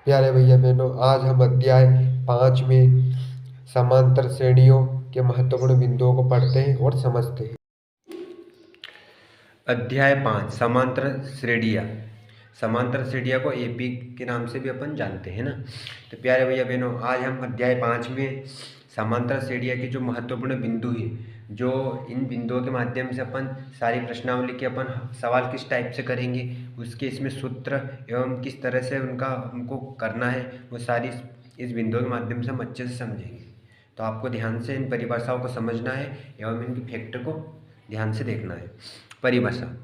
प्यारे भैया बहनों, आज हम अध्याय 5 में समांतर श्रेणियों के महत्वपूर्ण बिंदुओं को पढ़ते हैं और समझते हैं। अध्याय 5 समांतर श्रेणियाँ। समांतर श्रेणियाँ को एपी के नाम से भी अपन जानते हैं ना। तो प्यारे भैया बहनों, आज हम अध्याय 5 में समांतर श्रेणियाँ के जो महत्वपूर्ण बिंदु हैं, जो इन बिंदुओं के माध्यम से अपन सारी प्रश्नावली के अपन सवाल किस टाइप से करेंगे, उसके इसमें सूत्र एवं किस तरह से उनका हमको करना है, वो सारी इस बिंदुओं के माध्यम से हम अच्छे से समझेंगे। तो आपको ध्यान से इन परिभाषाओं को समझना है एवं इनके फैक्टर को ध्यान से देखना है। परिभाषा: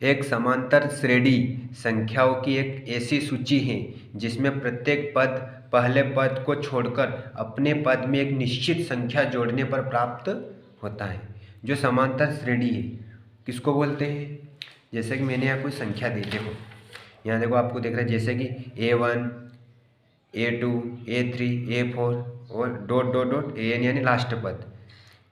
एक समांतर श्रेणी संख्याओं की एक ऐसी सूची है जिसमें प्रत्येक पद पहले पद को छोड़कर अपने पद में एक निश्चित संख्या जोड़ने पर प्राप्त होता है। जो समांतर श्रेणी है किसको बोलते हैं? जैसे कि मैंने यहाँ कोई संख्या दी, देखो यहाँ देखो, आपको देख रहा है जैसे कि A1 A2 A3 A4 और डॉट डॉट डॉट AN यानी लास्ट पद,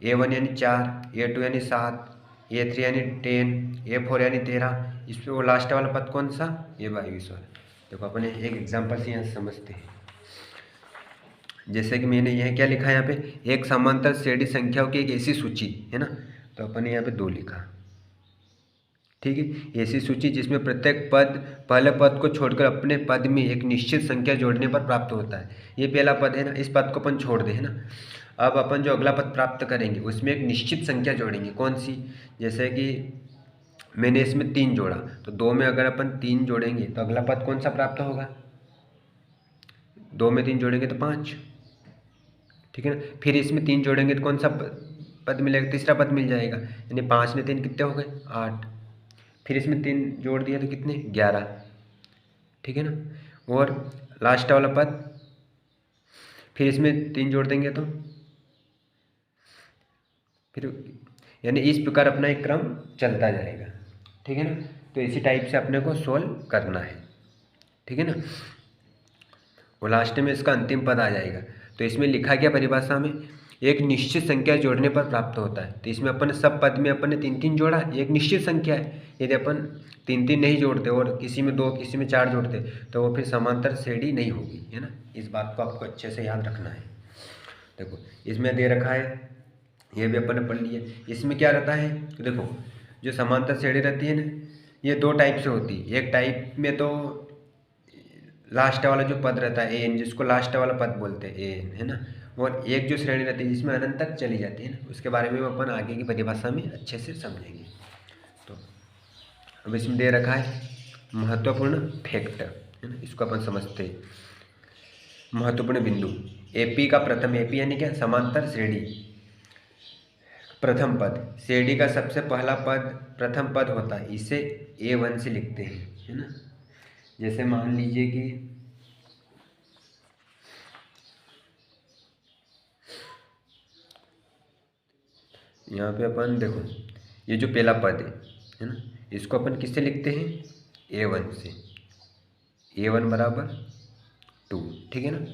A1 यानी 4, A2 यानी 7, A3 यानी 10, A4 यानी 13। इसमें वो लास्ट वाला पद कौन सा? ये 22 वाला। देखो अपने एक एग्जांपल से यहाँ समझते हैं। जैसे कि मैंने यह क्या लिखा है यहाँ पे, एक समांतर श्रेणी संख्याओं की एक ऐसी सूची है ना, तो अपन ने यहाँ पे 2 लिखा। ठीक है, ऐसी सूची जिसमें प्रत्येक पद पहले पद को छोड़कर अपने पद में एक निश्चित संख्या जोड़ने पर प्राप्त होता है। ये पहला पद है ना, इस पद को अपन छोड़ दे है ना। अब अपन जो अगला पद प्राप्त करेंगे उसमें एक निश्चित संख्या जोड़ेंगे। कौन सी? जैसे कि मैंने इसमें 3 जोड़ा, तो 2 में अगर अपन 3 जोड़ेंगे तो अगला पद कौन सा प्राप्त होगा? 2 में 3 जोड़ेंगे तो 5। ठीक है ना। फिर इसमें 3 जोड़ेंगे तो कौन सा पद मिलेगा? तीसरा पद मिल जाएगा। यानी 5 ने 3 कितने हो गए? 8। फिर इसमें 3 जोड़ दिया तो कितने? 11। ठीक है ना। और लास्ट वाला पद, फिर इसमें 3 जोड़ देंगे तो फिर, यानी इस प्रकार अपना एक क्रम चलता जाएगा। ठीक है ना। तो इसी टाइप से अपने को सोल्व करना है। ठीक है ना। और लास्ट में इसका अंतिम पद आ जाएगा। तो इसमें लिखा गया परिभाषा में, एक निश्चित संख्या जोड़ने पर प्राप्त होता है। तो इसमें अपन सब पद में अपन ने 3-3 जोड़ा, एक निश्चित संख्या है। यदि अपन 3-3 नहीं जोड़ते और किसी में 2 किसी में 4 जोड़ते तो वो फिर समांतर श्रेणी नहीं होगी, है ना। इस बात को आपको अच्छे से याद रखना है। देखो इसमें दे रखा है, ये भी अपन ने पढ़ लिया। इसमें क्या रहता है, तो देखो जो समांतर श्रेणी रहती है ना, ये 2 टाइप से होती है। एक टाइप में तो लास्ट वाला जो पद रहता है एन, जिसको लास्ट वाला पद बोलते हैं एन, है ना। और एक जो श्रेणी रहती है जिसमें अनंत तक चली जाती है ना, उसके बारे में अपन आगे की परिभाषा में अच्छे से समझेंगे। तो अब इसमें दे रखा है महत्वपूर्ण फैक्टर, है ना, इसको अपन समझते हैं। महत्वपूर्ण बिंदु, एपी का प्रथम, एपी यानी क्या? समांतर श्रेणी। प्रथम पद, श्रेणी का सबसे पहला पद प्रथम पद होता है, इसे A1 से लिखते हैं, है ना। जैसे मान लीजिए कि यहाँ पे अपन देखो, ये जो पहला पद है ना, इसको अपन किससे लिखते हैं? A1 से। A1 बराबर 2। ठीक है ना।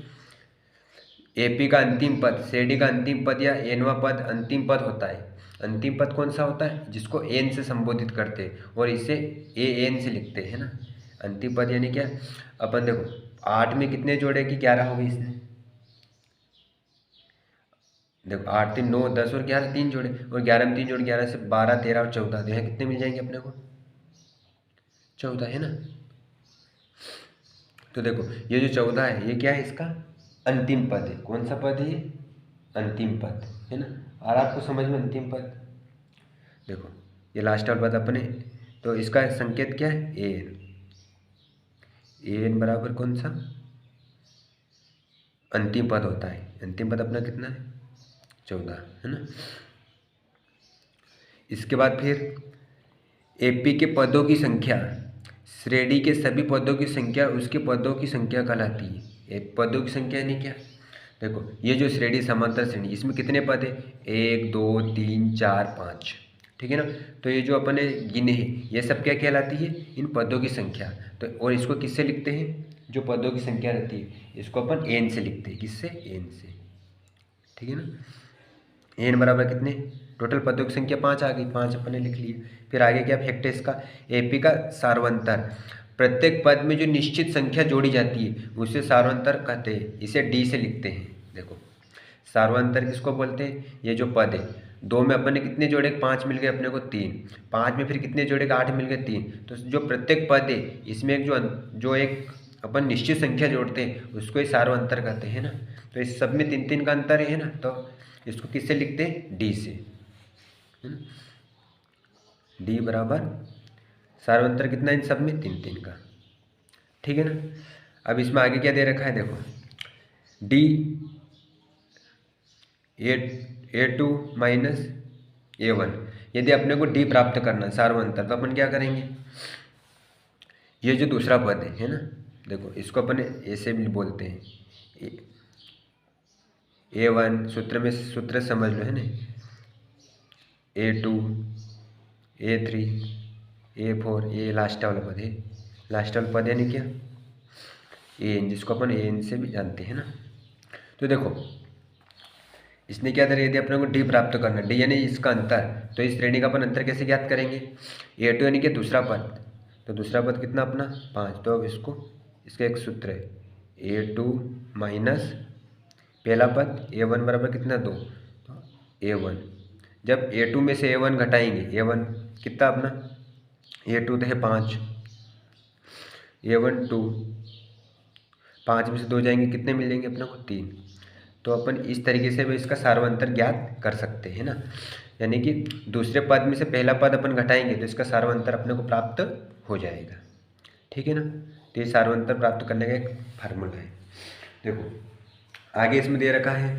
एपी का अंतिम पद, श्रेणी का अंतिम पद या एनवा पद अंतिम पद होता है। अंतिम पद कौन सा होता है? जिसको एन से संबोधित करते हैं और इसे AN से लिखते हैं, है ना। अंतिम पद यानी क्या? अपन देखो 8 में कितने जोड़े कि 11 हो गए इसमें। देखो 8 3 9 10 और 11, 3 जोड़े, और 11 में 3 जोड़े, 11 से 12 13 और 14, तो यहाँ कितने मिल जाएंगे अपने को? 14, है ना। तो देखो ये जो 14 है, ये क्या है? इसका अंतिम पद है। कौन सा पद है ये? अंतिम पद, है ना। और आपको समझ में अंतिम पद, देखो ये लास्ट वाला पद अपने, तो इसका संकेत क्या है? एन। एन बराबर कौन सा? अंतिम पद होता है। अंतिम पद अपना कितना है? 14, है ना। इसके बाद फिर एपी के पदों की संख्या, श्रेणी के सभी पदों की संख्या उसके पदों की संख्या कहलाती है। एक पदों की संख्या नहीं क्या? देखो ये जो श्रेणी समांतर श्रेणी, इसमें कितने पद है? 1 2 3 4 5। ठीक है ना। तो ये जो अपने गिने हैं, ये सब क्या कहलाती है? इन पदों की संख्या। तो और इसको किससे लिखते हैं? जो पदों की संख्या रहती है इसको अपन एन से लिखते हैं। किससे? एन से। ठीक है ना। एन बराबर कितने? टोटल पदों की संख्या 5 आ गई, 5 अपन ने लिख लिए। फिर आगे क्या फैक्ट है इसका? एपी का सार्वंतर, प्रत्येक पद में जो निश्चित संख्या जोड़ी जाती है उसे सार्वंतर कहते हैं। इसे डी से लिखते हैं। देखो सार्वंतर किसको बोलते हैं? ये जो पद है, 2 में अपन ने कितने जोड़े? 5 मिल गए अपने को 3, 5 में फिर कितने जोड़े? 8 मिल गए 3। तो जो प्रत्येक पद है इसमें एक जो एक अपन निश्चित संख्या जोड़ते हैं उसको ही सार्वंतर कहते हैं ना। तो इस सब में 3-3 का अंतर है ना, तो इसको किससे लिखते हैं? डी से, है ना। डी बराबर सार्वंतर कितना इन सब में? 3-3 का, ठीक है ना। अब इसमें आगे क्या दे रखा है? देखो डी A2 माइनस A1। यदि अपने को डी प्राप्त करना है सार्वंतर, तो अपन क्या करेंगे? ये जो दूसरा पद है ना, देखो इसको अपन ऐसे भी बोलते हैं A1, सूत्र समझ लो, है ना। A2, A3, A4, ये लास्ट वाला पद है। लास्ट वाला पद यानी क्या? एन, जिसको अपन एन से भी जानते हैं ना। तो देखो इसने क्या करा? यदि अपने को डी प्राप्त करना, डी यानी इसका अंतर, तो इस श्रेणी का अपन अंतर कैसे ज्ञात करेंगे? A2 यानी कि दूसरा पद, तो दूसरा पद कितना अपना? 5। तो अब इसका एक सूत्र है A2 माइनस पहला पद A1 बराबर कितना? 2। तो A1, जब A2 में से A1 घटाएंगे, A1 कितना अपना? A2 तो है 5, A1 2, 5 में से 2 जाएंगे, कितने मिलेंगे अपने को? 3। तो अपन इस तरीके से भी इसका सार्वंतर ज्ञात कर सकते हैं ना। यानी कि दूसरे पद में से पहला पद अपन घटाएंगे तो इसका सार्वंतर अपने को प्राप्त हो जाएगा, ठीक है ना। तो ये सार्वंतर प्राप्त करने का एक फार्मूला है। देखो आगे इसमें दे रखा है,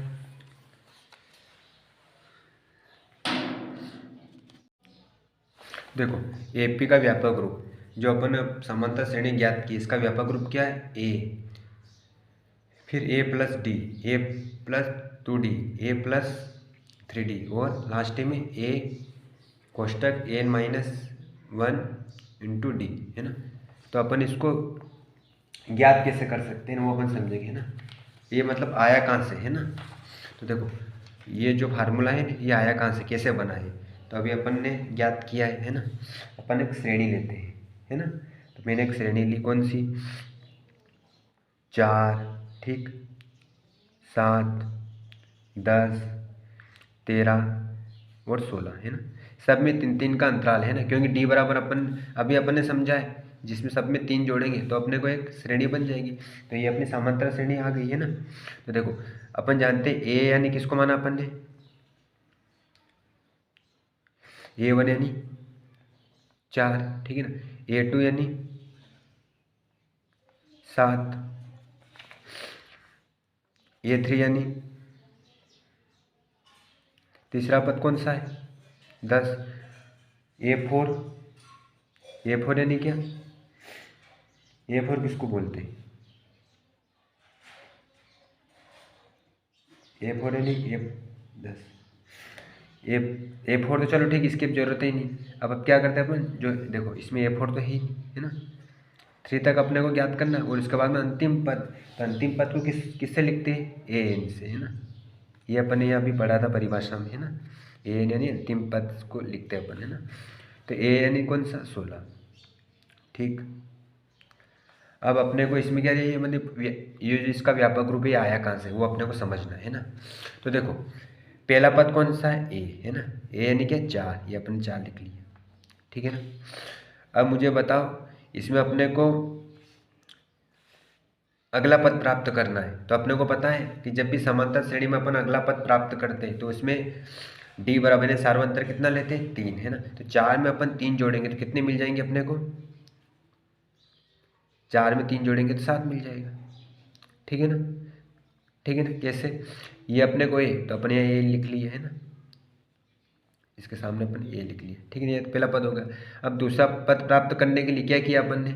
देखो एपी का व्यापक रूप, जो अपन समांतर श्रेणी ज्ञात की, इसका व्यापक रूप क्या है? ए, फिर ए प्लस डी, ए प्लस 2D, ए प्लस 3D, और लास्ट में ए कोष्टक एन माइनस 1 इंटू डी, है ना। तो अपन इसको ज्ञात कैसे कर सकते हैं वो अपन समझेंगे ना। ये मतलब आया कहाँ से, है ना। तो देखो ये जो फार्मूला है ये आया कहाँ से, कैसे बना है? तो अभी अपन ने ज्ञात किया है ना। अपन एक श्रेणी लेते हैं, है ना। तो मैंने एक श्रेणी ली, कौन सी? 4, ठीक, 7, 10, 13 और 16, है ना। सब में 3-3 का अंतराल है ना, क्योंकि डी बराबर अपन ने समझा है, जिसमें सब में 3 जोड़ेंगे तो अपने को एक श्रेणी बन जाएगी। तो ये अपनी समांतर श्रेणी आ गई है ना। तो देखो अपन जानते हैं ए यानी किसको माना अपन ने? A1 यानी 4, ठीक है ना। A2 यानी 7, A3 यानी तीसरा पद कौन सा है? 10, A4 यानी क्या? A4 किसको बोलते हैं? A4 यानी A10, A4 तो चलो ठीक, इसकी जरूरत ही नहीं। अब क्या करते हैं अपन, जो देखो इसमें A4 तो है ही नहीं, है ना। 3 तक अपने को ज्ञात करना, और उसके बाद में अंतिम पद, तो अंतिम पद को किससे लिखते हैं? AN से, है ना। ये अपन ने यहाँ भी पढ़ा था परिभाषा में, है ना। AN यानी अंतिम पद को लिखते हैं अपन, है ना। तो A यानी कौन सा? 16, ठीक। अब अपने को इसमें क्या चाहिए, मतलब ये जो इसका व्यापक रूप है आया कहाँ से, वो अपने को समझना है ना। तो देखो पहला पद कौन सा है? ए, है ना। ए यानी क्या? 4, ये अपन 4 लिख लिया, ठीक है ना। अब मुझे बताओ इसमें अपने को अगला पद प्राप्त करना है, तो अपने को पता है कि जब भी समांतर श्रेणी में अपन अगला पद प्राप्त करते हैं तो इसमें डी बराबर है सार्वंतर कितना लेते हैं? 3, है ना। तो 4 में अपन 3 जोड़ेंगे तो कितने मिल जाएंगे अपने को? 4 में 3 जोड़ेंगे तो 7 मिल जाएगा, ठीक है ना। ठीक है ना। कैसे? ये अपने को ए, तो अपन यहाँ ए लिख लिया, है ना। इसके सामने अपन ए लिख लिया, ठीक है। ये पहला पद होगा। अब दूसरा पद प्राप्त करने के लिए क्या किया अपन ने?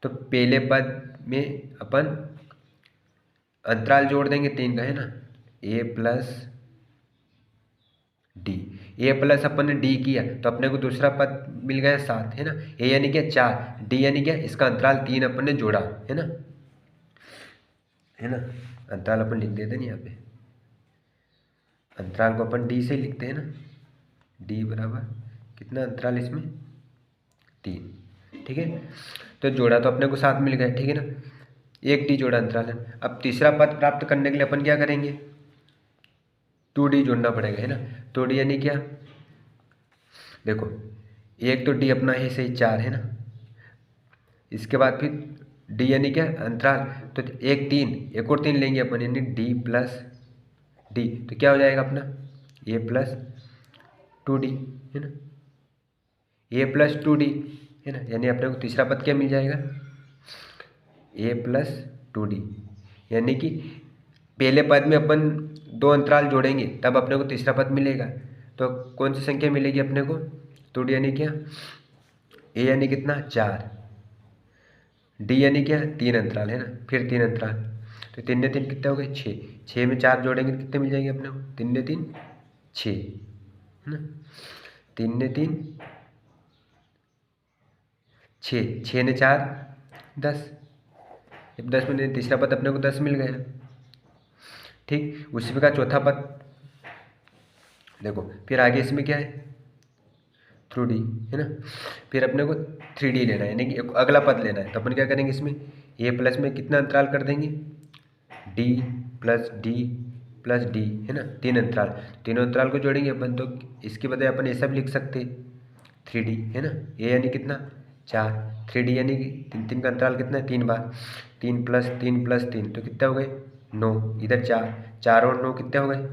तो पहले पद में अपन अंतराल जोड़ देंगे 3 का, है ना। ए प्लस डी, ए प्लस अपन ने डी किया तो अपने को दूसरा पद मिल गया 7, है ना। ए यानी क्या? 4, डी यानी क्या? इसका अंतराल 3 अपन ने जोड़ा, है ना, है ना। अंतराल अपन लिख देते हैं यहाँ पे, अंतराल को अपन डी से लिखते हैं ना। डी बराबर कितना अंतराल इसमें? 3, ठीक है, तो जोड़ा तो अपने को 7 मिल गया, ठीक है ना, एक डी जोड़ा अंतराल है। अब तीसरा पद प्राप्त करने के लिए अपन क्या करेंगे, 2D जोड़ना पड़ेगा, है ना। 2D यानी क्या, देखो एक तो डी अपना है सही 4 है ना, इसके बाद फिर डी यानी क्या अंतराल, तो एक 3, एक और 3 लेंगे अपन, यानी डी प्लस डी, तो क्या हो जाएगा अपना ए प्लस 2D, है ना, ए प्लस 2D, है ना, यानी अपने को तीसरा पद क्या मिल जाएगा, ए प्लस 2D, यानी कि पहले पद में अपन 2 अंतराल जोड़ेंगे तब अपने को तीसरा पद मिलेगा, तो कौन सी संख्या मिलेगी अपने को, 2D यानी क्या, ए यानी कितना 4, डी यानी क्या 3 अंतराल, है ना, फिर 3 अंतराल, तो 3 ने 3 कितने हो गए 6, 6 में 4 जोड़ेंगे तो कितने मिल जाएंगे अपने को, 3 ने 3 6, है ना, 3 ने 3 6, 6 ने 4 10, जब 10 में तीसरा पद अपने को 10 मिल गया, ठीक। उसी का चौथा पद देखो, फिर आगे इसमें क्या है 3D, है ना, फिर अपने को 3D लेना है, यानी कि अगला पद लेना है, तो अपन क्या करेंगे इसमें ए प्लस में कितना अंतराल कर देंगे, डी प्लस डी, है ना, 3 अंतराल, तीनों अंतराल को जोड़ेंगे अपन, तो इसके बजाय अपन ऐसा भी लिख सकते 3D, है ना, ए यानी कितना 4, 3D यानी कि 3 का अंतराल कितना है 3 बार, 3 प्लस 3 प्लस 3 तो कितने हो गए 9, इधर 4, 4 और 9 कितने हो गए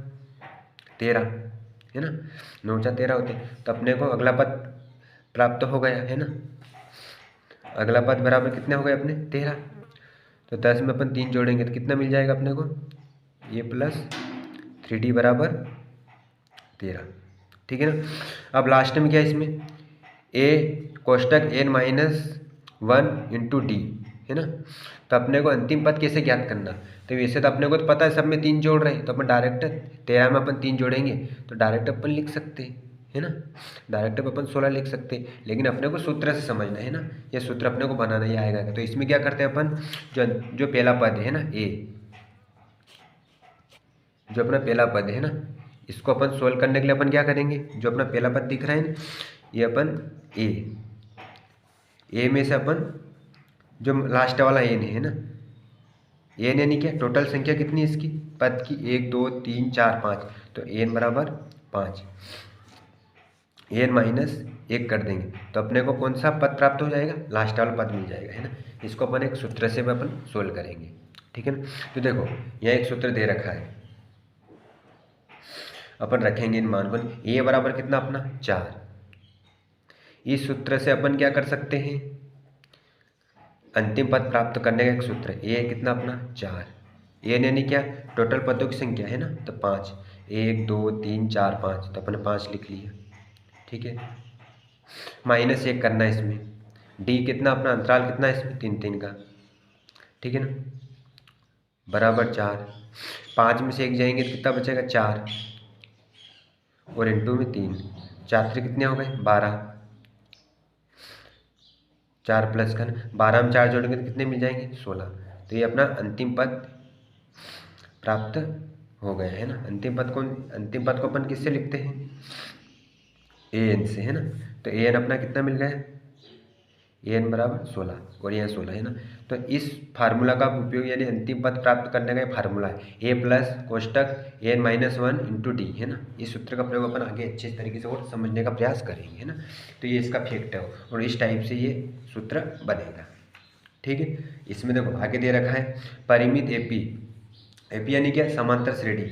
13, है ना, 9 4 13 होते, तो अपने को अगला पद प्राप्त हो गया, है ना, अगला पद बराबर कितने हो गए अपने 13, तो 10 में अपन 3 जोड़ेंगे तो कितना मिल जाएगा अपने को, ए प्लस 3D बराबर 13, ठीक है ना। अब लास्ट में क्या है इसमें, ए कोष्टक n माइनस 1 इंटू डी, है ना, तो अपने को अंतिम पद कैसे ज्ञात करना, तो वैसे तो अपने को तो पता है सब में 3 जोड़ रहे हैं, तो अपन डायरेक्ट 13 में अपन 3 जोड़ेंगे तो डायरेक्ट अपन लिख सकते हैं, है ना, डायरेक्ट अपन 16 लिख सकते हैं, लेकिन अपने को सूत्र से समझना है ना, ये सूत्र अपने को बनाना ही आएगा, तो इसमें क्या करते हैं अपन, जो पहला पद है ना ए, जो अपना पहला पद है ना, इसको अपन सोल्व करने के लिए अपन क्या करेंगे, जो अपना पहला पद दिख रहा है ना, ये अपन ए में से अपन जो लास्ट वाला एन है ना, एन यानी क्या टोटल संख्या कितनी है इसकी पद की, 1 2 3 4 5, तो एन बराबर 5, एन माइनस 1 कर देंगे तो अपने को कौन सा पद प्राप्त हो जाएगा, लास्ट वाला पद मिल जाएगा, है ना। इसको अपन एक सूत्र से अपन सोल्व करेंगे, ठीक है ना। तो देखो यहाँ एक सूत्र दे रखा है, अपन रखेंगे इन मान को, ए बराबर कितना अपना 4, इस सूत्र से अपन क्या कर सकते हैं, अंतिम पद प्राप्त करने का एक सूत्र है, ए कितना अपना 4, ए यानी क्या टोटल पदों की संख्या है ना, तो 5, 1 2 3 4 5, तो अपन 5 लिख लिया, ठीक है, माइनस 1 करना है इसमें, डी कितना अपना अंतराल कितना है इसमें 3 3 का, ठीक है ना, बराबर 4, 5 में से 1 जाएंगे तो कितना बचेगा 4, और इंटू में 3, 4 3 कितने हो गए 12, 4 प्लस का 12 में 4 जोड़ेंगे तो कितने मिल जाएंगे 16, तो ये अपना अंतिम पद प्राप्त हो गया, है ना। अंतिम पद को अपन किससे लिखते हैं, ए एन से, है ना, तो ए एन अपना कितना मिल गया, ए एन बराबर 16 और यहाँ 16, है ना। तो इस फार्मूला का उपयोग यानी अंतिम पद प्राप्त करने का फार्मूला है, ए प्लस कोष्टक एन माइनस 1 इंटू डी, है ना। इस सूत्र का प्रयोग अपन आगे अच्छे तरीके से और समझने का प्रयास करेंगे, है ना। तो ये इसका फैक्ट है और इस टाइप से ये सूत्र बनेगा, ठीक है। इसमें देखो आगे दे रखा है परिमित एपी, एपी यानी क्या समांतर श्रेणी,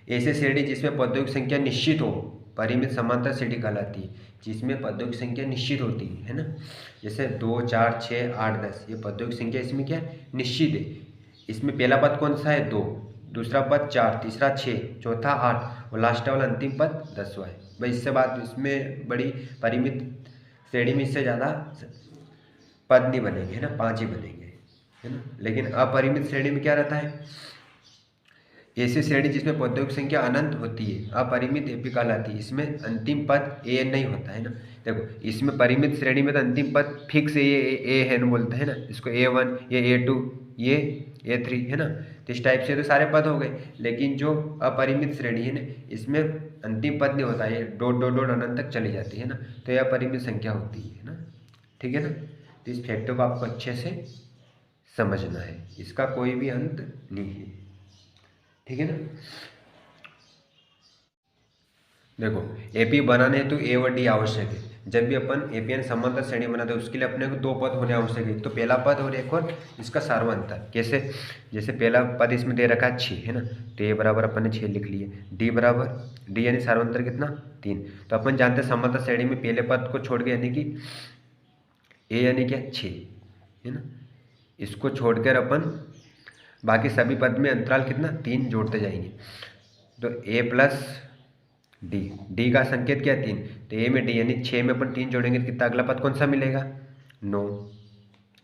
ऐसे श्रेणी जिसमें पदों की संख्या निश्चित हो परिमित समांतर श्रेणी कहलाती है, जिसमें पदों की संख्या निश्चित होती है ना। जैसे 2 4 6 8 10 ये पदों की संख्या इसमें क्या निश्चित है। इसमें पहला पद कौन सा है 2, दूसरा पद 4, तीसरा 6, चौथा 8 और लास्ट वाला अंतिम पद 10वां है। भाई इससे बात इसमें बड़ी परिमित श्रेणी में इससे ज़्यादा पद नहीं बनेंगे, है ना, 5 ही बनेंगे, है ना। लेकिन अपरिमित श्रेणी में क्या रहता है, ऐसी श्रेणी जिसमें पदों की संख्या अनंत होती है अपरिमित एपी कहलाती है, इसमें अंतिम पद ए एन नहीं होता, है ना। देखो इसमें परिमित श्रेणी में तो अंतिम पद फिक्स ए एन बोलते हैं ना, इसको A1 ये A2 ये A3, है ना। तो इस टाइप से तो सारे पद हो गए, लेकिन जो अपरिमित श्रेणी है ना इसमें अंतिम पद नहीं होता, ये डॉट डॉट डॉट अनंत तक चली जाती है ना, तो यह अपरिमित संख्या होती है ना, ठीक है ना। तो इस फैक्ट को आपको अच्छे से समझना है, इसका कोई भी अंत नहीं है, ठीक है ना। देखो एपी बनाने हेतु ए और डी आवश्यक है। जब भी अपन एपीएन समांतर श्रेणी बनाते हैं उसके लिए अपने को दो पद होने आवश्यक है, तो पहला पद और एक और इसका सार्वंतर। कैसे? जैसे पहला पद इसमें दे रखा है 6 है ना, तो ए बराबर अपन ने 6 लिख लिए, डी बराबर डी यानी सार्वंतर कितना 3। तो अपन जानते हैं समांतर श्रेणी में पहले पद को छोड़ के यानी कि ए यानी क्या 6 है ना, इसको छोड़कर अपन बाकी सभी पद में अंतराल कितना 3 जोड़ते जाएंगे। तो ए प्लस डी, डी का संकेत क्या है 3, तो ए में डी यानी 6 में अपन 3 जोड़ेंगे तो कितना अगला पद कौन सा मिलेगा 9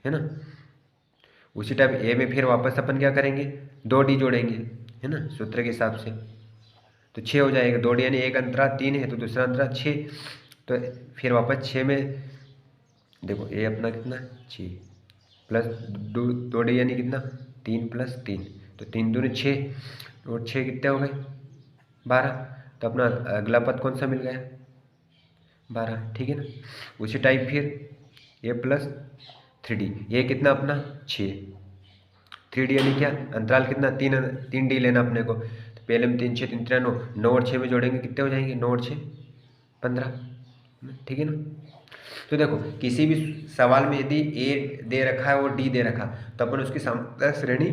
है ना। उसी टाइप ए में फिर वापस अपन क्या करेंगे 2 डी जोड़ेंगे है ना सूत्र के हिसाब से, तो 6 हो जाएगा। 2 डी यानी एक अंतराल 3 है तो दूसरा अंतराल 6, तो फिर वापस 6 में देखो ए अपना कितना 6 प्लस 2 डी यानी कितना 3 प्लस 3, तो 3 दूनी 6 और 6 कितने हो गए 12, तो अपना अगला पद कौन सा मिल गया 12, ठीक है ना। उसी टाइप फिर ए प्लस 3D, ये कितना अपना 6, 3D यानी क्या अंतराल कितना 3 डी लेना अपने को, तो पहले में 3 6 3 3 9, 9 और 6 में जोड़ेंगे कितने हो जाएंगे 9 और 6 15, ठीक है ना। तो देखो किसी भी सवाल में यदि ए दे रखा है और डी दे रखा तो अपन उसकी समांतर श्रेणी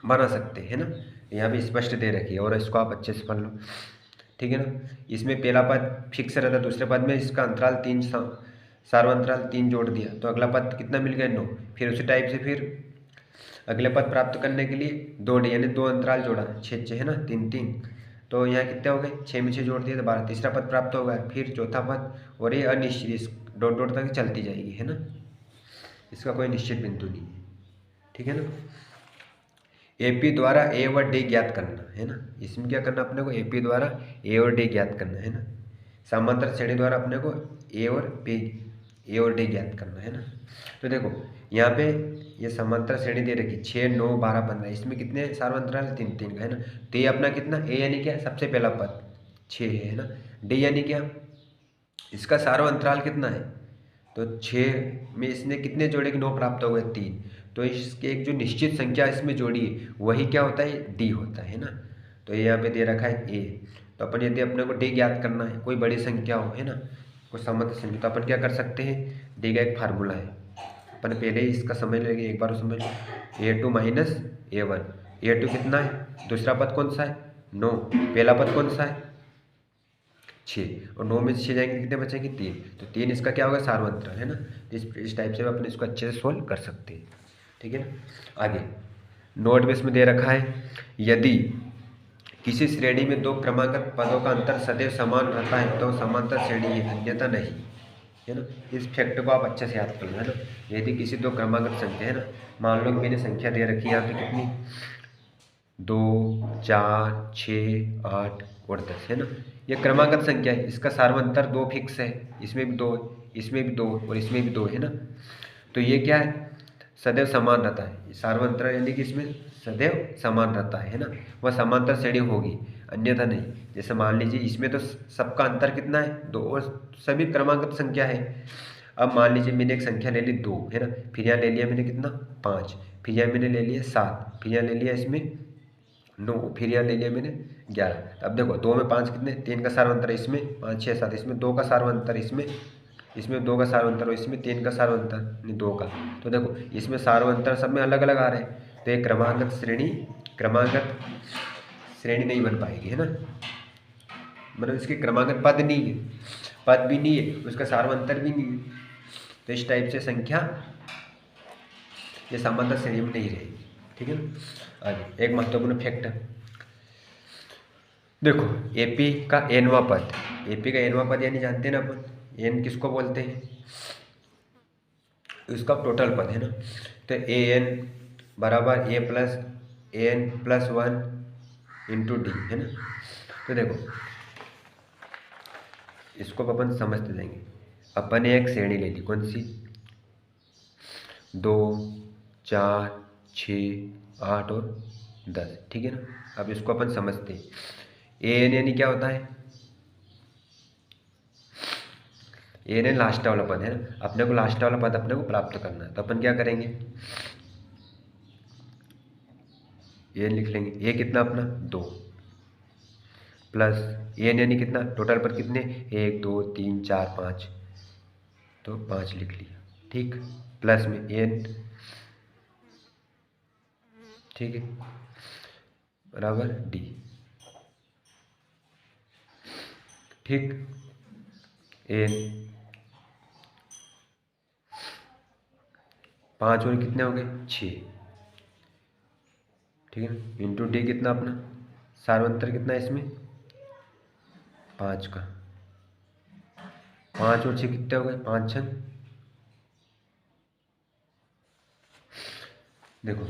बना सकते हैं ना, यहाँ भी स्पष्ट दे रखी है और इसको आप अच्छे से पढ़ लो, ठीक है ना। इसमें पहला पद फिक्स रहता है, दूसरे पद में इसका अंतराल 3 सार्वंतराल 3 जोड़ दिया तो अगला पद कितना मिल गया 9। फिर उसी टाइप से फिर अगले पद प्राप्त करने के लिए 2 डी यानी 2 अंतराल जोड़ा 6 6 है ना 3 3, तो यहाँ कितने हो गए 6 में 6 जोड़ दिए तो 12, तीसरा पद प्राप्त हो गया। फिर चौथा पद और ये अनिश्चित डॉट डॉट तक चलती जाएगी है ना, इसका कोई निश्चित बिंदु नहीं है, ठीक है ना। एपी द्वारा ए और डी ज्ञात करना है ना, इसमें क्या करना अपने को एपी द्वारा ए और डी ज्ञात करना है ना, समांतर श्रेणी द्वारा अपने को ए और डी ज्ञात करना है ना। तो देखो यहाँ पे ये समांतर श्रेणी दे रखी 6 9 12 15, इसमें कितने सार्वंतराल 3 3 का है ना, तो ये अपना कितना ए यानी क्या सबसे पहला पद 6 है ना, डी यानी क्या इसका सार्वंतराल कितना है, तो 6 में इसने कितने जोड़े कि 9 प्राप्त हो गए 3, तो इसके एक जो निश्चित संख्या इसमें जोड़ी है वही क्या होता है डी होता है ना। तो ये यहाँ पे दे रखा है ए, तो अपन यदि अपने को डी ज्ञात करना है कोई बड़ी संख्या हो है ना, कोई समांतर संख्या, तो अपन क्या कर सकते हैं डी का एक फार्मूला है, अपन पहले ही इसका समझ लेंगे एक बार समझ लो। A2 माइनस A1, A2 कितना है दूसरा पद कौन सा है 9, पहला पद कौन सा है 6, और 9 में 6 जाएंगे कितने बचेंगे 3, तो 3 इसका क्या होगा सार्वंतराल है ना। इस टाइप से अपन इसको अच्छे से सोल्व कर सकते हैं, ठीक है ना। आगे नोट में इसमें दे रखा है यदि किसी श्रेणी में दो क्रमागत पदों का अंतर सदैव समान रहता है तो समांतर श्रेणी है, अन्यथा नहीं है ना। इस फैक्ट को आप अच्छे से याद करना है ना। यदि किसी दो क्रमागत संख्या है ना, मान लो कि मैंने संख्या दे रखी है यहाँ पे कितनी 2 4 6 8 और 10 है ना, ये क्रमागत संख्या है, इसका सार्वंतर 2 फिक्स है, इसमें भी 2 इसमें भी 2 और इसमें भी 2 है ना, तो ये क्या है सदैव समान रहता है। सार्वंतर यानी कि इसमें सदैव समान रहता है ना, वह समांतर श्रेणी होगी अन्यथा नहीं। जैसे मान लीजिए इसमें तो सबका अंतर कितना है 2 और सभी क्रमागत संख्या है। अब मान लीजिए मैंने एक संख्या ले ली 2 है ना, फिर यहाँ ले लिया मैंने कितना 5, फिर यहाँ मैंने ले लिया 7, फिर यहाँ ले लिया इसमें 9, फिर यहाँ ले लिया मैंने 11। अब देखो 2 में 5 कितने 3 का सार्वंतर, इसमें 5 6 7, इसमें 2 का सार्वंतर, इसमें 2 का सार्वंतर और इसमें 3 का सार्वंतर नहीं 2 का। तो देखो इसमें सार्वंतर सब में अलग अलग आ रहे हैं, तो एक क्रमागत श्रेणी नहीं बन पाएगी है ना, मतलब इसके क्रमागत पद नहीं है, पद भी नहीं है, उसका सार्वंतर भी नहीं है, तो इस टाइप से संख्या ये समांतर श्रेणी में नहीं रहेगी, ठीक है ना। आगे एक महत्वपूर्ण फैक्ट देखो एपी का एनवा पद, एपी का एनवा पद यानी जानते हैं ना अपन एन किसको बोलते हैं, इसका टोटल पद है ना, तो ए एन बराबर a+n+1 इंटू डी है ना। तो देखो इसको अपन समझते जाएंगे, अपन ने एक श्रेणी ले ली कौन सी 2 4 6 8 और 10, ठीक है ना। अब इसको अपन समझते हैं ए एन यानी क्या होता है, एन है लास्ट वाला पद है ना, अपने को लास्ट वाला पद अपने को प्राप्त करना है, तो अपन क्या करेंगे, एन लिख लेंगे। ए कितना अपना 2 प्लस एन यानी कितना, टोटल पर कितने 1 2 3 4 5, तो 5 लिख लिया, ठीक, प्लस में एन, ठीक है, बराबर डी, ठीक, एन 5 और कितने हो गए 6, ठीक है ना, इंटू डी कितना अपना, सार्वंतर कितना है इसमें 5 का, 5 और 6 कितने हो गए 5 6, देखो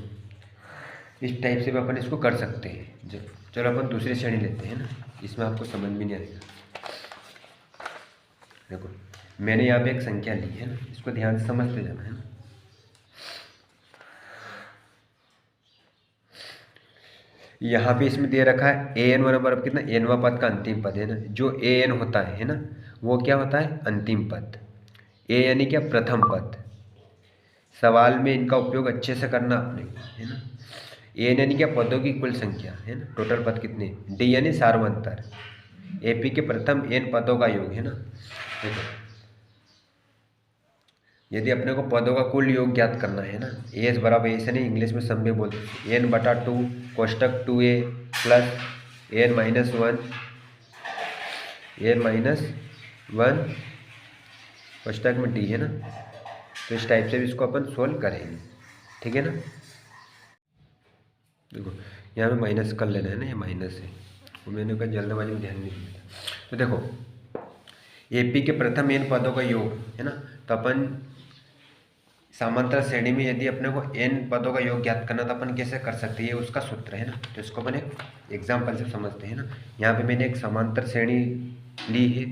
इस टाइप से भी अपन इसको कर सकते हैं। चलो अपन दूसरी श्रेणी लेते हैं ना, इसमें आपको समझ में नहीं आएगा। देखो मैंने यहाँ पे एक संख्या ली है ना, इसको ध्यान से समझते जाना है ना। यहाँ पे इसमें दे रखा है ए एन बराबर कितना, एनवा पद का अंतिम पद है ना, जो ए एन होता है ना, वो क्या होता है अंतिम पद, ए यानी क्या प्रथम पद। सवाल में इनका उपयोग अच्छे से करना आपने, है ना। एन यानी क्या पदों की कुल संख्या है ना, टोटल पद कितने, डी यानी सार्वंतर, एपी के प्रथम एन पदों का योग है ना। देखो यदि अपने को पदों का कुल योग ज्ञात करना है ना, एस बराबर ऐसे नहीं इंग्लिश में सब में बोलते हैं, एन बटा 2 कोष्टक 2a प्लस एन माइनस 1 कोष्टक में डी है ना। तो इस टाइप से भी इसको अपन सोल्व करेंगे, ठीक है ना। देखो यहाँ पे माइनस कर लेना है ना, ये माइनस है, वो मैंने कहा जल्दबाजी में ध्यान नहीं दिया। तो देखो एपी के प्रथम एन पदों का योग है ना, तो अपन समांतर श्रेणी में यदि अपने को एन पदों का योग ज्ञात करना तो अपन कैसे कर सकते हैं, ये उसका सूत्र है ना। तो इसको अपन एक एग्जाम्पल से समझते हैं ना। यहाँ पे मैंने एक समांतर श्रेणी ली है,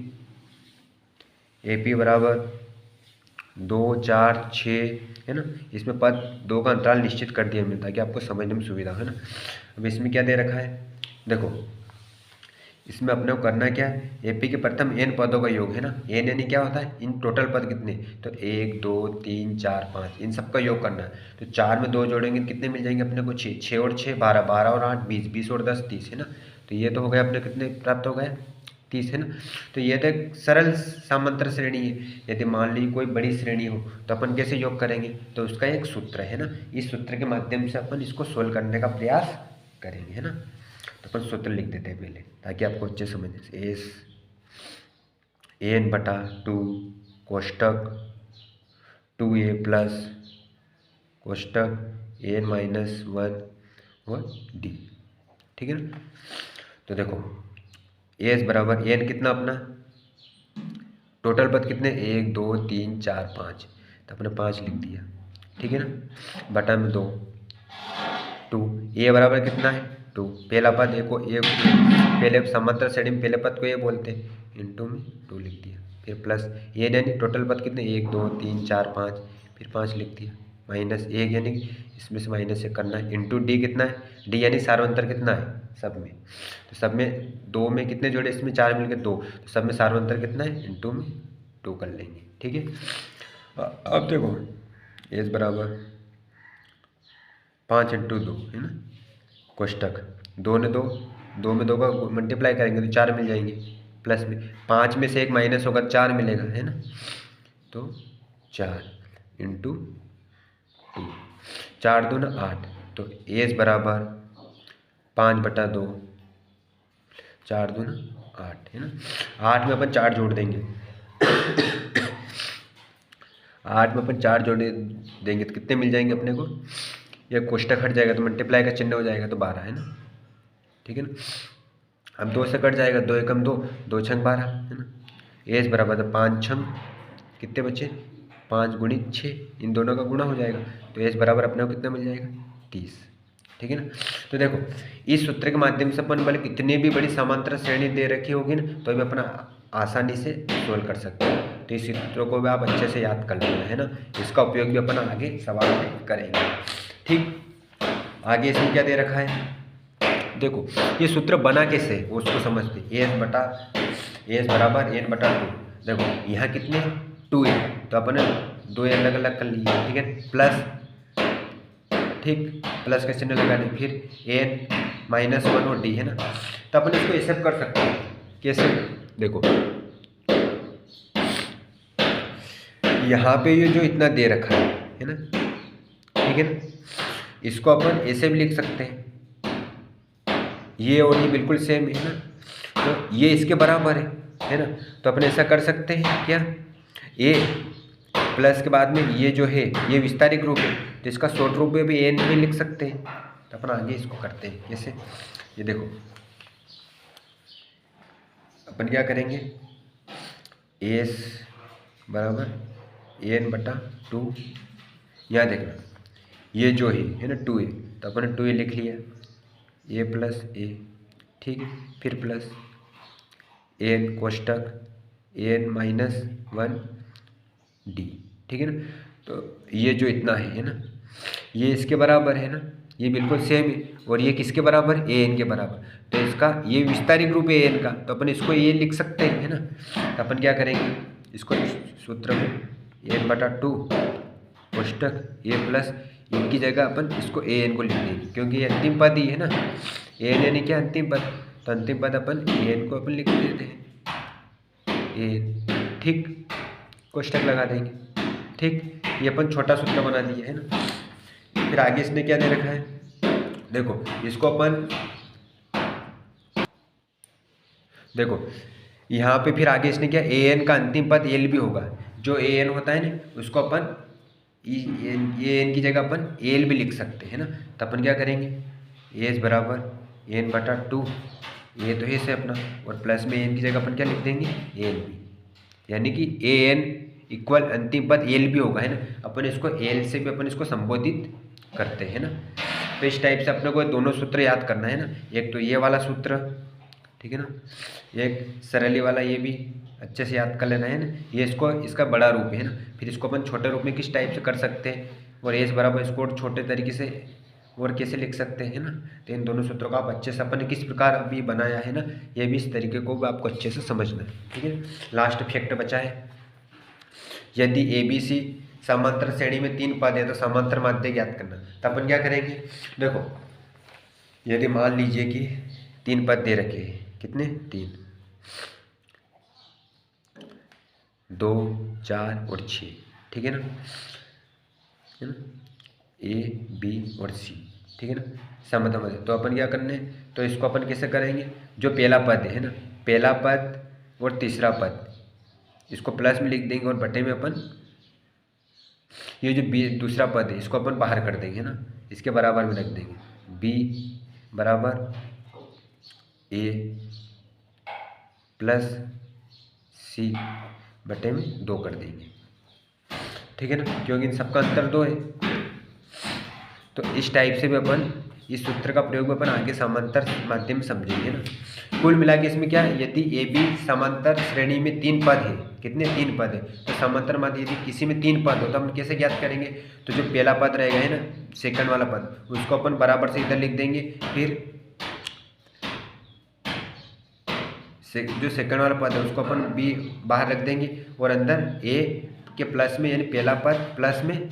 एपी बराबर 2 4 6 है ना, इसमें पद 2 का अंतराल निश्चित कर दिया मैंने ताकि आपको समझने में सुविधा है ना। अब इसमें क्या दे रखा है, देखो इसमें अपने को करना क्या है, एपी के प्रथम एन पदों का योग है ना, एन यानी क्या होता है इन टोटल पद कितने, तो 1 2 3 4 5 इन सबका योग करना है। तो 4 में 2 जोड़ेंगे कितने मिल जाएंगे अपने को 6, 6 और 6 12, 12 और 8 20, 20 और 10 30 है ना। तो ये तो हो गया अपने कितने प्राप्त हो गए 30 है ना। तो ये तो एक सरल समांतर श्रेणी है। यदि मान लीजिए कोई बड़ी श्रेणी हो तो अपन कैसे योग करेंगे, तो उसका एक सूत्र है ना, इस सूत्र के माध्यम से अपन इसको सोल्व करने का प्रयास करेंगे, है ना। तो अपन सूत्र लिख देते हैं पहले ताकि आपको अच्छे समझ से, एस एन बटा 2 कोष्टक 2a प्लस कोष्टक एन माइनस 1 और डी, ठीक है ना। तो देखो एस बराबर एन कितना अपना टोटल पद कितने 1 2 3 4 5, तो अपने 5 लिख दिया, ठीक है ना, बटा में 2 ए बराबर कितना है 2, पहला पद ए को ए, पहले समांतर श्रेणी में पहले पद को ये बोलते हैं, इंटू में 2 लिख दिया, फिर प्लस ए यानी टोटल पद कितने 1 2 3 4 5, फिर 5 लिख दिया, माइनस 1 यानी इसमें से माइनस से करना है, इंटू डी कितना है, डी यानी सार्वंतर कितना है सब में, तो सब में 2 में कितने जोड़े, इसमें 4 मिलकर 2, तो सब में सार्वंतर कितना है इंटू में 2 कर लेंगे, ठीक है। अब देखो एस बराबर 5 इंटू 2 है ना, कोष्टक 2 ने 2 में 2 का मल्टीप्लाई करेंगे तो 4 मिल जाएंगे, प्लस में 5 में से 1 माइनस होगा 4 मिलेगा, है ना। तो 4 इंटू 2, 4 2 ना 8, तो एस बराबर 5 बटा 2, 4 2 ना 8 है ना। 8 में अपन 4 जोड़ देंगे 8 में अपन 4 जोड़ देंगे तो कितने मिल जाएंगे अपने को, यह कोष्टक हट जाएगा तो मल्टीप्लाई का चिन्ह हो जाएगा तो 12 है ना, ठीक है ना। अब 2 से कट जाएगा, 2 एकम 2, 2 छंग 12 है ना। एस बराबर 5 छंग कितने बचे 5 गुणित 6, इन दोनों का गुणा हो जाएगा, तो एस बराबर अपने को कितना मिल जाएगा 30, ठीक है ना। तो देखो इस सूत्र के माध्यम से अपन भले कितनी भी बड़ी समांतर श्रेणी दे रखी होगी ना तो भी अपना आसानी से सोल्व कर सकते हैं। तो इस सूत्रों को भी आप अच्छे से याद कर लेना, है ना। इसका उपयोग भी अपन आगे सवाल में करेंगे, ठीक। आगे इसमें क्या दे रखा है, देखो ये सूत्र बना कैसे उसको समझते, एस बराबर एन बटा 2, देखो यहाँ कितने 2 है, तो अपन ने 2 अलग अलग कर लिए, ठीक है, प्लस, ठीक, प्लस का चिन्ह लगा दें, फिर n-1 और d है ना। तो अपन इसको ऐसे कर सकते हैं, कैसे, देखो यहाँ पे ये जो इतना दे रखा है ना, ठीक है ना, इसको अपन ऐसे भी लिख सकते हैं, ये और ये बिल्कुल सेम है ना, तो ये इसके बराबर है ना। तो अपन ऐसा कर सकते हैं क्या, a प्लस के बाद में ये जो है ये विस्तारित रूप है, तो इसका शॉर्ट रूप में भी n भी लिख सकते हैं। तो अपन आगे इसको करते हैं जैसे, ये देखो अपन क्या करेंगे, s बराबर n/2, यहाँ देखना ये जो है ना 2a, तो अपन ने 2a लिख लिया, a प्लस a, ठीक है, फिर प्लस n कोष्टक n-1 d, ठीक है ना। तो ये जो इतना है ना, ये इसके बराबर है ना, ये बिल्कुल सेम है, और ये किसके बराबर, an के बराबर, तो इसका ये विस्तारित रूप है an का, तो अपन इसको ये लिख सकते हैं है ना। तो अपन क्या करेंगे, इसको सूत्र में n/2 कोष्टक a प्लस इनकी जगह अपन इसको an को लिख देंगे, क्योंकि ये अंतिम पद ही है ना, an यानी क्या, अंतिम पद, तो अंतिम पद अपन an को अपन लिख देते हैं an, ठीक, कोष्टक लगा देंगे, ठीक, ये अपन छोटा सूत्र बना दिया है ना। फिर आगे इसने क्या दे रखा है, देखो इसको अपन, देखो यहाँ पे फिर आगे इसने क्या, an का अंतिम पद l भी होगा, जो an होता है ना उसको अपन an की जगह अपन l भी लिख सकते हैं ना। तो अपन क्या करेंगे, s बराबर n/2, ये तो है से अपना, और प्लस में n की जगह अपन क्या लिख देंगे, l भी, यानी कि an इक्वल अंतिम पद l भी होगा है ना। अपन इसको l से भी अपन इसको संबोधित करते हैं ना। तो इस टाइप से अपने को दोनों सूत्र याद करना है ना, एक तो ये वाला सूत्र, ठीक है ना, एक सरली वाला, ये भी अच्छे से याद कर लेना है ना। ये इसको इसका बड़ा रूप है ना, फिर इसको अपन छोटे रूप में किस टाइप से कर सकते हैं, और एस बराबर इसको और छोटे तरीके से और कैसे लिख सकते हैं ना। तो इन दोनों सूत्रों का आप अच्छे से अपन ने किस प्रकार अभी बनाया है ना, ये भी इस तरीके को भी आपको अच्छे से समझना है, ठीक है। लास्ट फैक्ट बचा है, यदि ABC समांतर श्रेणी में 3 पद है तो समांतर माध्य ज्ञात करना। तो अपन क्या करेंगे, देखो यदि मान लीजिए कि 3 पद दे रखे हैं, कितने, 3, 2, 4 और 6, ठीक है ना, A, B और C, ठीक है ना, समता मध्य। तो अपन क्या करने, तो इसको अपन कैसे करेंगे, जो पहला पद है ना, पहला पद और तीसरा पद इसको प्लस में लिख देंगे, और बटे में अपन ये जो दूसरा पद है इसको अपन बाहर कर देंगे ना, इसके बराबर में रख देंगे, b बराबर a प्लस c बटे में 2 कर देंगे, ठीक है ना, क्योंकि इन सबका अंतर 2 है। तो इस टाइप से भी अपन इस सूत्र का प्रयोग अपन आगे समांतर माध्यम समझेंगे ना। कुल मिला के इसमें क्या है, यदि ए बी समांतर श्रेणी में 3 पद है, कितने, 3 पद है, तो समांतर माध्य यदि किसी में 3 पद हो तो हम कैसे ज्ञात करेंगे, तो जो पहला पद रहेगा है ना, सेकंड वाला पद, उसको अपन बराबर से इधर लिख देंगे, फिर जो सेकंड वाला पद है उसको अपन बी बाहर रख देंगे, और अंदर ए के प्लस में यानी पहला पद प्लस में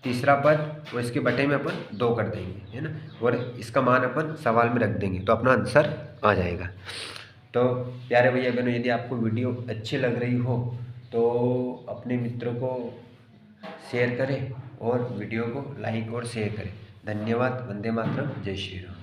तीसरा पद और इसके बटे में अपन 2 कर देंगे, है ना, और इसका मान अपन सवाल में रख देंगे, तो अपना आंसर आ जाएगा। तो प्यारे भैया बहनों, यदि आपको वीडियो अच्छी लग रही हो तो अपने मित्रों को शेयर करें और वीडियो को लाइक और शेयर करें। धन्यवाद। वंदे मातरम। जय श्री राम।